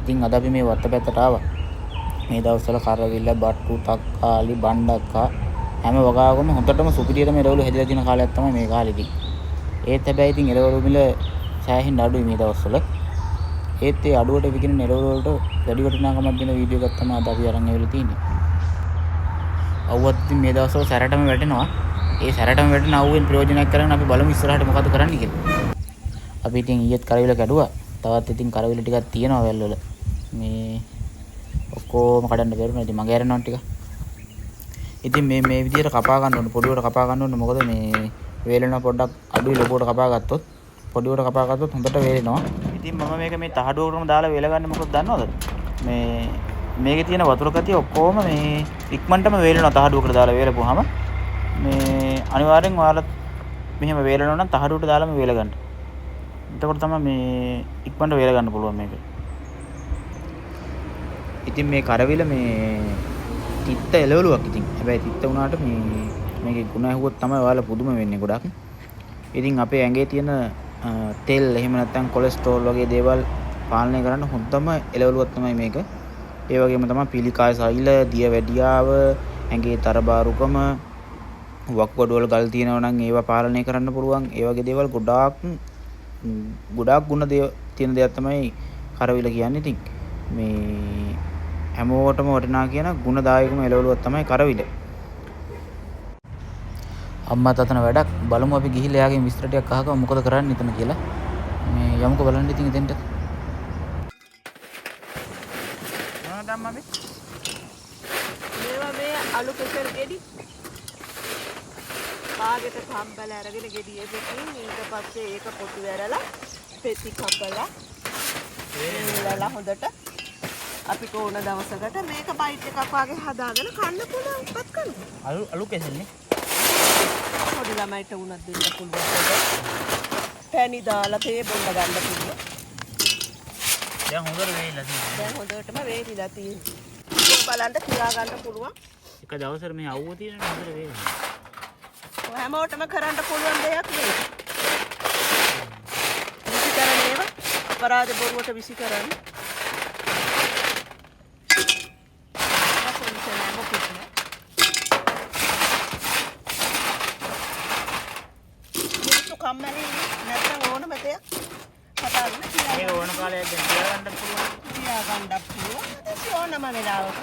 ඉතින් අද අපි මේ වත්ත පැත්තට ආවා. මේ දවස්වල කරවිල්ල, බට්ටු, තක්කාලි, බණ්ඩක්කා හැම වගාවකම හොඳටම සුපිරියටම එළවලු හැදිලා තියෙන කාලයක් තමයි මේ කාලේ ඉතින්. ඒත් හැබැයි ඉතින් එළවලු මිල සෑහෙන අඩුයි මේ දවස්වල. ඒත් ඒ අඩුවට විකින එළවලු වලට වැඩි වටිනාකමක් දෙන වීඩියෝ එකක් තමයි අද අපි අරන් ආවිල්ලා තියෙන්නේ. අවුවත් ඉතින් මේ දවස්වල සැරටම වැටෙනවා. ඒ සැරටම වැටෙන අවුවෙන් ප්‍රයෝජනයක් කරගෙන අපි බලමු ඉස්සරහට මොකද කරන්න කියලා. අපි ඉතින් ඊයේත් කරවිල කැඩුවා. තවත් ඉතින් කරවිල ටිකක් තියෙනවා වැල් වල. මේ ඔක්කොම කඩන්න බැරුණා. ඉතින් මගේ ඇරෙනවා ටික. ඉතින් මේ විදිහට කපා ගන්න ඕනේ. පොඩිවට කපා ගන්න ඕනේ. මොකද මේ වේලෙනවා පොඩ්ඩක් අඩුයි ලොකුවට කපා ගත්තොත්. පොඩිවට කපා ගත්තොත් හොඳට වේලෙනවා. ඉතින් මම මේක මේ තහඩුවකටම දාලා වේල ගන්න මොකද දන්නවද? මේකේ තියෙන වතුර ගතිය ඔක්කොම මේ ඉක්මනටම වේලෙනවා තහඩුවකට දාලා වේලපුවාම. මේ අනිවාර්යෙන් ඔයාලා මෙහෙම වේලනවා නම් තහඩුවට දාලාම වේල ගන්න. එතකොට තමයි මේ ඉක්මනට වේල ගන්න පුළුවන් මේක. ඉතින් මේ කරවිල මේ තිත්ත එළවලුවක් ඉතින්. හැබැයි තිත්ත වුණාට මේකේ ගුණ ඇහුවොත් තමයි ඔයාලා පුදුම වෙන්නේ ගොඩක්. ඉතින් අපේ ඇඟේ තියෙන තෙල් එහෙම නැත්නම් කොලෙස්ටරෝල් වගේ දේවල් පාලනය කරන්න හොඳම එළවලුවක් තමයි මේක. ඒ වගේම තමයි පිළිකාය සෛල, දියවැඩියාව, ඇඟේ තරබාරුකම, වක්ගඩ වල ගල් තියෙනවා නම් ඒවා පාලනය කරන්න පුළුවන්. ඒ වගේ දේවල් ගොඩාක් ගුණ තියෙන දෙයක් තමයි කරවිල කියන්නේ. ඉතින් මේ හැමෝටම වටිනා කියන ගුණදායකම එළවලුවක් තමයි කරවිල. අම්මා තාත්තන වැඩක් බලමු අපි ගිහිල්ලා එයාගෙන් විස්තර ටිකක් අහගමු මොකද කරන්න ඉතන කියලා. මේ යමුකෝ බලන්න ඉතින් එතෙන්ට. මොනවද අම්මා මේ? මේවා මේ අලු කෙසෙල් ගෙඩි. පාගෙට කම්බල අරගෙන ගෙඩිය දෙකින් ඊට පස්සේ ඒක පොතු වැරලා පෙති කපලා ඒලලා හොඳට අපිට ඕන දවසකට මේක බයිට් එකක් වගේ හදාගෙන කන්න පුළුවන් උපත් කරනවා. අලු කෙසෙල්නේ. පොඩි ළමයිට උනත් දෙන්න පුළුවන්. පැණි දාලා තේ බොන්න ගන්න පුළුවන්. දැන් හොඳට වේලිලා තියෙනවා. දැන් හොඳටම වේලිලා තියෙනවා. බලන්න තියා ගන්න පුළුවන්. එක දවසට මේ අවුව තියෙනවා හොඳට වේලිලා. ඔය හැමෝටම කරන්න පුළුවන් දෙයක් නෙවෙයි. විසි කරන ඒවා අපරාධ බොරුවට විසි කරන්න. කම්මැලි නැත්නම් ඕනම දෙයක් හදාගෙන ඒක ඕන කාලයක් දැන් තියාගන්නත් පුළුවන්. තියාගන්නත් පුළුවන්. ඒක ඕනම වෙලාවක.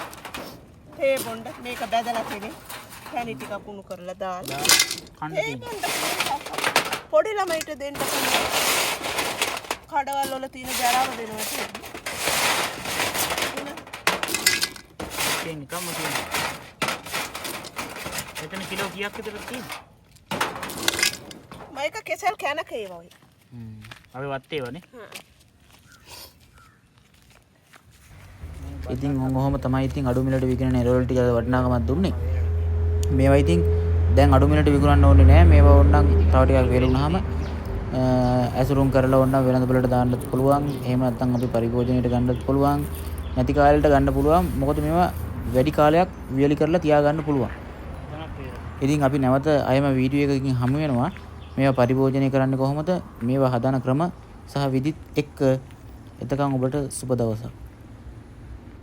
තේ බොන්න මේක බැදලා තියෙන්නේ. පැණි ටික කුණු කරලා දාලා කන්න පොඩි ළමයිට දෙන්න පුළුවන්. කඩවල වල තියෙන ජරාව දෙනවා තියෙන්නේ. නිකම්ම තියෙනවා. එතන කිලෝ කීයක් විතර තියෙන්නේ? මේක කෙසල් කැනක ඒවා ඔය. අපි වත්තේ වනේ. ඉතින් ඔහොම තමයි ඉතින් අඩු මිලට විකින එළවලු ටික වටිනාකමක් දුන්නේ. මේවා ඉතින් දැන් අඩු මිලට විකුණන්න ඕනේ නෑ. මේවා ඕනනම් තව ටිකක් වේලුණාම ඇසුරුම් කරලා ඕනනම් වෙළඳ පොළට දාන්නත් පුළුවන්. එහෙම නැත්නම් අපි පරිභෝජනයට ගන්නත් පුළුවන්. නැති කාලෙට ගන්න පුළුවන්. මොකද මේවා වැඩි කාලයක් වියලි කරලා තියාගන්න පුළුවන්. ඉතින් අපි නැවත අයම වීඩියෝ එකකින් හමු වෙනවා. මේවා පරිභෝජනය කරන්නේ කොහොමද? මේවා හදන ක්‍රම සහ විදිත් එක්ක. එතකන් ඔබට සුබ දවසක්.